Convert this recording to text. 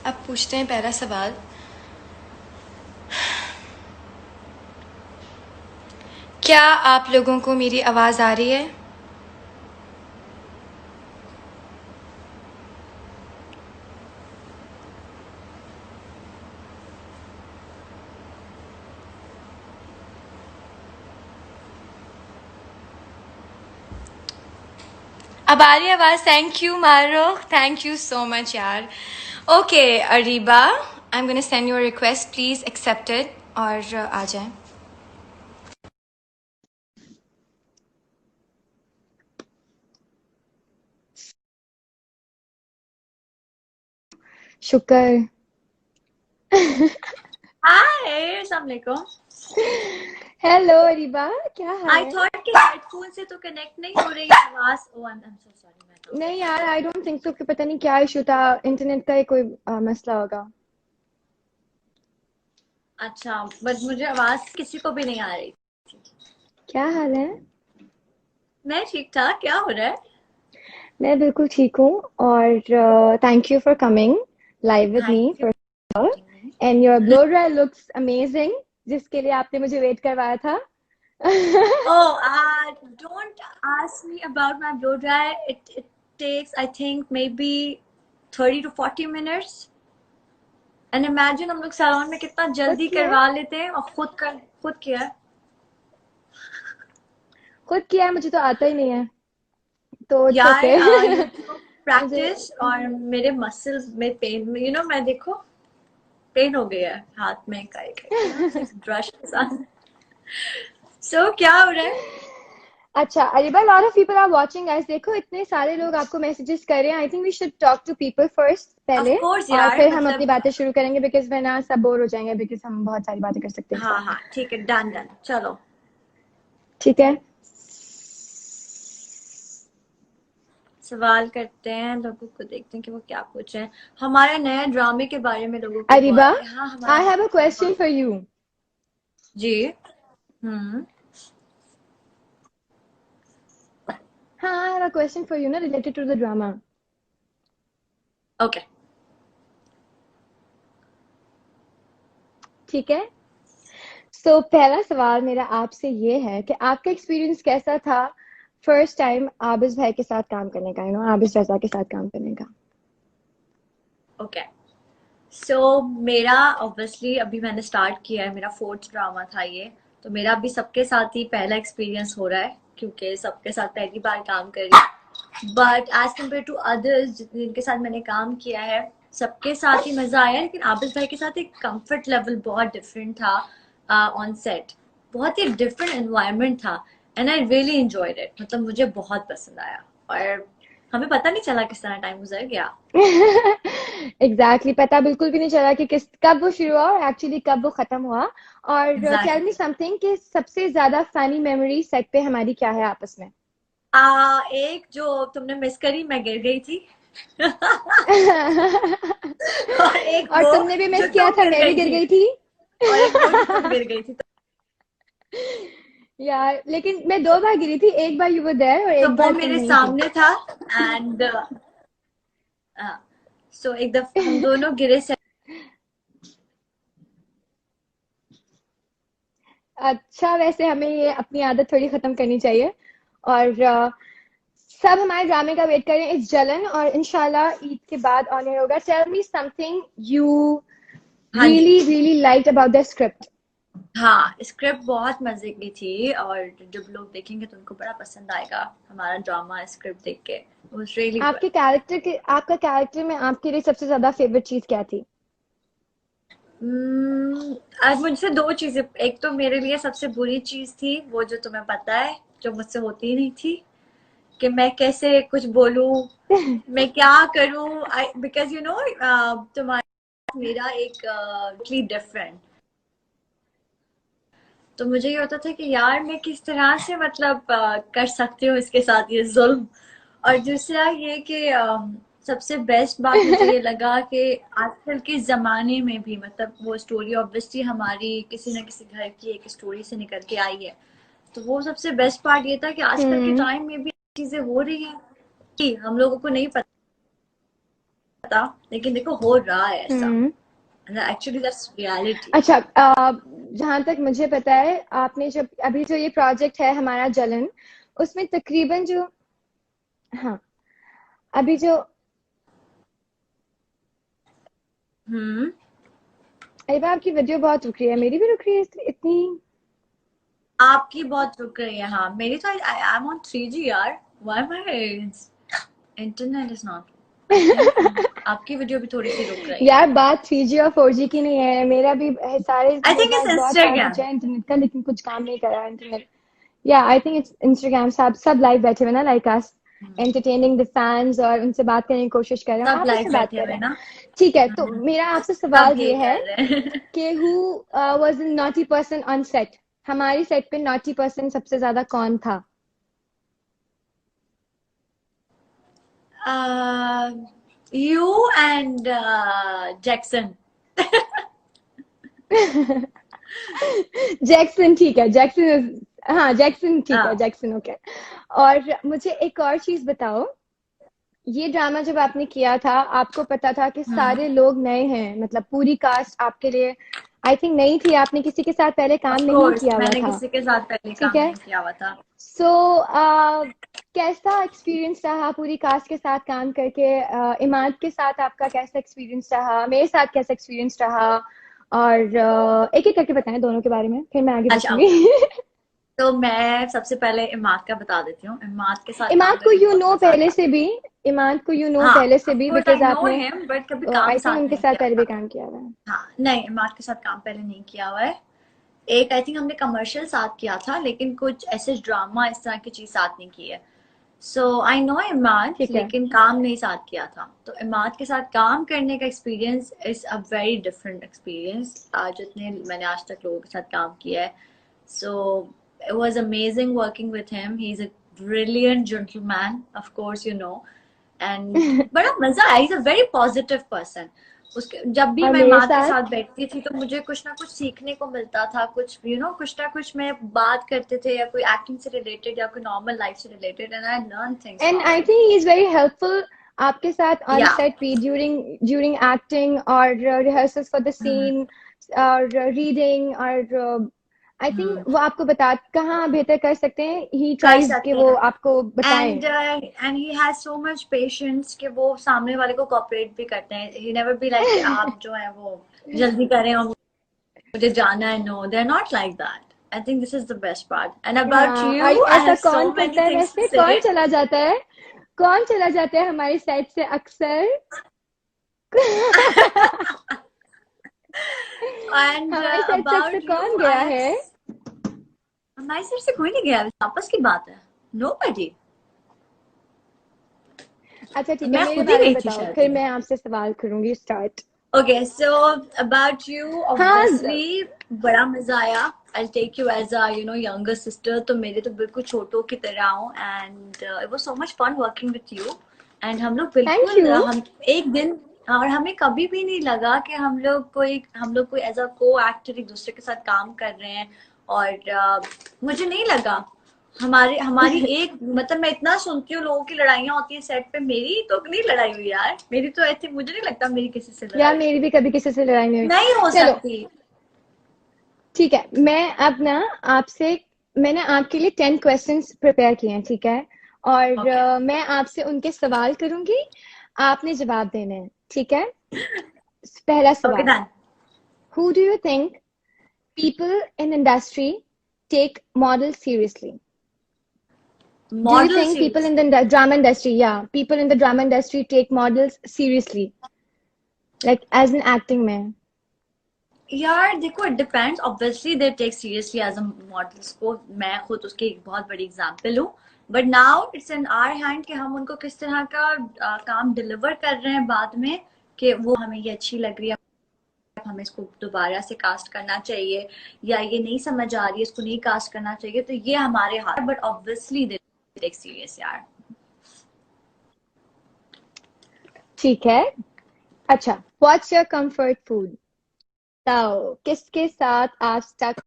अब पूछते हैं पहला सवाल। क्या आप लोगों को मेरी आवाज़ आ रही है? अब आ रही है आवाज़? Thank you Mahrukh, thank you so much यार। Okay Areeba, I am gonna send your request, please accept it और आ जाएं। शुक्र। हाय, अस्सलाम वालेकुम। हेलो अरीबा, क्या हाल आई है? थॉट कि हेडफोन से तो कनेक्ट नहीं हो रही है आवाज। ओह आई एम सो सॉरी, मैं तो नहीं यार, आई डोंट थिंक सो कि पता नहीं क्या इशू था, इंटरनेट का ही कोई मसला होगा। अच्छा, बट मुझे आवाज किसी को भी नहीं आ रही। क्या हाल है? मैं ठीक ठाक, क्या हो रहा है? मैं बिल्कुल ठीक हूँ। और thank you for coming live with me thank you for. For me. And your blow dry looks amazing, जिसके लिए आपने मुझे वेट करवाया था। Oh, don't ask me about my blow dry. It takes, I think, maybe 30 to 40 minutes. And imagine हम लोग salon में कितना खुद जल्दी किया है? करवा लेते हैं और खुद किया है। खुद किया है, मुझे तो आता ही नहीं है, तो इट्स यार ओके। यूट्यूब मुझे प्रैक्टिस और मेरे मसल्स में पेन, मैं देखो पेन हो गया है हाथ में इस ब्रश के साथ। क्या हो रहा है? अच्छा Ariba, lot of people are watching guys, देखो इतने सारे लोग आपको मैसेजेस कर रहे हैं। I think we should talk to people first of पहले, कोर्स और यार, फिर हम अपनी मतलब बातें शुरू करेंगे, बिकॉज वरना सब बोर हो जाएंगे, बिकॉज हम बहुत सारी बातें कर सकते हैं एक हाँ साथ। हाँ ठीक है, डन डन, चलो। ठीक है। सवाल करते हैं, लोगों को देखते हैं कि वो क्या पूछ रहे हैं। हमारे नए ड्रामे के बारे में लोगों को अरिबा, बहुत, हाँ हमारा I have a question for you. जी। हम्म। हाँ, I have a question for you ना, related to the drama. Okay. ठीक है। सो पहला सवाल मेरा आपसे ये है कि आपका एक्सपीरियंस कैसा था फर्स्ट टाइम आबिज भाई के साथ काम करने का, आबिज रजा के साथ काम करने का। ओके। मेरा ऑब्वियसली अभी मैंने स्टार्ट किया है, मेरा फोर्थ ड्रामा था ये। तो मेरा अभी सबके साथ ही पहला एक्सपीरियंस हो रहा है, क्योंकि सबके साथ पहली बार काम कर रही हूँ। But as compare to others जिनके साथ मैंने काम किया है, सबके साथ ही मजा आया। लेकिन आबिद भाई के साथ एक कंफर्ट लेवल बहुत डिफरेंट था ऑन सेट। बहुत ही डिफरेंट एनवायरनमेंट था। And I really enjoyed it, मतलब मुझे बहुत पसंद आया। और हमें पता नहीं चला किस तरह टाइम गुजर गया। एग्जैक्टली, पता बिल्कुल भी नहीं चला कि किस कब वो शुरू हुआ और एक्चुअली कब वो खत्म हुआ। और टेल मी एग्जैक्टली। समथिंग कि सबसे ज्यादा फनी मेमोरी सेट पे हमारी क्या है आपस में। एक जो तुमने मिस करी, मैं गिर गई थी। और एक और वो तुमने भी जो मिस किया तुम था, गिर मैं भी गई गिर थी। गई थी। और एक वो जो तुम गिर गई थी। यार लेकिन मैं दो बार गिरी थी, एक बार यू वर देयर और तो एक वो बार तुम मेरे नहीं थी। सामने था। एंड एक दफा हम दोनों गिरे से। अच्छा, वैसे हमें ये अपनी आदत थोड़ी खत्म करनी चाहिए। और सब हमारे ड्रामे का वेट कर रहे हैं इस जलन, और इंशाल्लाह ईद के बाद ऑन एयर होगा। टेल मी समथिंग यू हाँ जी। Really really liked about the script. हाँ, स्क्रिप्ट बहुत मजे की थी, और जब लोग देखेंगे तो उनको बड़ा पसंद आएगा हमारा ड्रामा स्क्रिप्ट देख के। It was really good. आपका कैरेक्टर में आपके लिए सबसे ज्यादा फेवरेट चीज क्या थी? आज मुझसे दो चीजें, एक तो मेरे लिए सबसे बुरी चीज थी वो जो तुम्हें पता है, जो मुझसे होती ही नहीं थी, कि मैं कैसे कुछ बोलूं, मैं क्या करूं। बिकॉज तुम्हारा मेरा एक डिफरेंट। तो मुझे ये होता था कि यार मैं किस तरह से, मतलब कर सकती हूँ इसके साथ ये जुल्म। और दूसरा ये कि सबसे बेस्ट बात मुझे ये लगा कि आजकल के जमाने में भी, मतलब वो स्टोरी ऑब्वियसली हमारी किसी न किसी घर की एक स्टोरी से निकल के आई है। तो वो सबसे बेस्ट पार्ट ये था कि आजकल के हम्म। टाइम में भी चीजें हो रही हैं कि हम लोगों को नहीं पता पता, लेकिन देखो हो रहा है ऐसा, हम्म। Actually that's reality. अच्छा, जहाँ तक मुझे पता है, आपने जब अभी जो ये प्रोजेक्ट है हमारा जलन, उसमें तकरीबन जो, हाँ, अभी जो, हम्म। अरे वाह, आपकी वीडियो बहुत रुक रही है, मेरी भी रुक रही है इतनी। आपकी बहुत रुक रही है, हाँ मेरी तो आई एम ऑन 3G यार, why my internet is not, I think आपकी वीडियो भी थोड़ी सी रुक रही है। यार बात 3G और 4G की नहीं है, मेरा भी है, सारे आई मेरे थिंक पास इट्स बहुत सारा कुछ इंस्टाग्राम। है इंटरनेट का, लेकिन कुछ काम नहीं कर रहा इंटरनेट। या आई थिंक इट्स इंस्टाग्राम। सब लाइव बैठे हुए ना, like us, entertaining the fans, और उनसे बात करने की कोशिश कर रहे हैं, सब आप लाइव उससे बात बैठे कर हुए रहे हैं ना। हैं। ठीक है, तो मेरा आपसे सब सवाल ये ये है कर रहे हैं। कि who was the naughty person on set? हमारी सेट पे नॉटी पर्सन सबसे ज्यादा कौन था? You and Jackson. जैक्सन, ठीक है, जैक्सन, हाँ जैक्सन ठीक है, हाँ। Jackson, okay. और मुझे एक और चीज बताओ, ये ड्रामा जब आपने किया था, आपको पता था कि सारे लोग नए हैं, मतलब पूरी कास्ट आपके लिए आई थिंक नई थी, आपने किसी के साथ पहले काम ऑफ नहीं कोर्स किया हुआ मैंने था, किसी के साथ पहले ठीक काम है? नहीं किया हुआ था। सो कैसा एक्सपीरियंस रहा पूरी कास्ट के साथ काम करके? इमाद के साथ आपका कैसा एक्सपीरियंस रहा, मेरे साथ कैसा एक्सपीरियंस रहा? और एक एक करके बताएं दोनों के बारे में, फिर मैं आगे अच्छा ओके, पूछूंगी। तो मैं सबसे पहले इमाद का बता देती हूँ, इमाद के साथ काम इमाद को करके यू बहुत नो मजा पहले आया। से भी, इमाद को यू नो हाँ पहले से ऑफ भी, कोर्स आई बिकॉज नो आपने हिम, बट कभी काम आई थिंक साथ उनके नहीं साथ किया पहले था। भी काम किया हुआ है। हाँ नहीं, इमाद के साथ काम पहले नहीं किया हुआ है। एक आई थिंक हमने कमर्शियल साथ किया था, लेकिन कुछ ऐसे ड्रामा इस तरह की चीज साथ नहीं की है। सो आई नो इमाद, ठीक है। लेकिन काम नहीं साथ किया था। तो इमाद के साथ काम करने का experience is a very different experience, जितने मैंने आज तक लोगों के साथ काम किया है। So it was amazing working with him. He's a brilliant gentleman, of course, you know. And बड़ा मजा आया, he's a very positive person. उसके जब भी और मैं मेरे माँ के साथ, साथ बैठती थी तो मुझे कुछ ना कुछ सीखने को मिलता था, कुछ कुछ ना कुछ मैं बात करते थे, या कोई एक्टिंग से रिलेटेड या कोई नॉर्मल लाइफ से related, and I learn things and from I him. Think he is very helpful आपके साथ ऑन या सेट भी, ड्यूरिंग एक्टिंग और रिहर्सल्स फॉर द सीन और रीडिंग, और आई थिंक वो आपको बता कहाँ बेहतर कर सकते हैं, ही कर ट्राइज कि सकते वो हैं। आपको बताएं। And he has so much patience कि वो सामने वाले को कोऑपरेट भी करते हैं। ही नेवर बी लाइक कि आप जो है वो जल्दी करें और मुझे जाना है, no they are not like that. I think this is the best part. And about हाँ, और यू आई ऐसा हैव सो कौन मेनी करता है थिंग्स टू वैसे, कौन से। चला जाता है, कौन चला जाता है हमारी साइड से अक्सर? एंड हमारी साइड से अक्सर अबाउट यू कौन आई गया हैव, है? हमारी साइड से कोई नहीं गया, आपस की बात है। नोबडी। अच्छा ठीक है, मैं मेरे खुद ही बारे में गई थी बताओ, फिर शायद। मैं आपसे सवाल करूंगी, start. Okay, so about you, हाँ, obviously बड़ा मजा आया। I'll take you as a younger sister, तो मेरे तो बिल्कुल छोटों की तरह हूँ, and it was so much fun working with you. And हम लोग थैंक बिल्कुल यू। हम एक दिन, और हमें कभी भी नहीं लगा कि हम लोग कोई एज अ को एक्टर एक दूसरे के साथ काम कर रहे हैं। और मुझे नहीं लगा हमारी हमारी एक, मतलब मैं इतना सुनती हूँ लोगों की लड़ाइयाँ होती है सेट पे, मेरी तो नहीं लड़ाई हुई यार, मेरी तो ऐसे मुझे नहीं लगता मेरी किसी से यार लड़ाई मेरी हुई। भी कभी किसी से लड़ाई नहीं हुई। नहीं हो चलो सकती। ठीक है, मैं अब ना आपसे, मैंने आपके लिए 10 क्वेश्चंस प्रिपेयर किए हैं, ठीक है? और ओके मैं आपसे उनके सवाल करूंगी, आपने जवाब देने हैं, ठीक है? पहला ओके सवाल, done. Who do you think people in industry take models seriously? Do you model think people series. in the drama industry, yeah, people in the drama industry take models seriously, like as an acting में? यार देखो, it depends, obviously they take seriously as a models को, मैं खुद उसकी एक बहुत बड़ी एग्जांपल हूँ। But now it's in our hand कि हम उनको किस तरह का काम डिलीवर कर रहे हैं बाद में, कि वो हमें ये अच्छी लग रही है, हमें इसको दोबारा से कास्ट करना चाहिए, या ये नहीं समझ आ रही है इसको नहीं कास्ट करना चाहिए, तो ये हमारे हाथ। But obviously they take serious यार। ठीक है। अच्छा, what's your comfort food? बताओ किसके साथ आज तक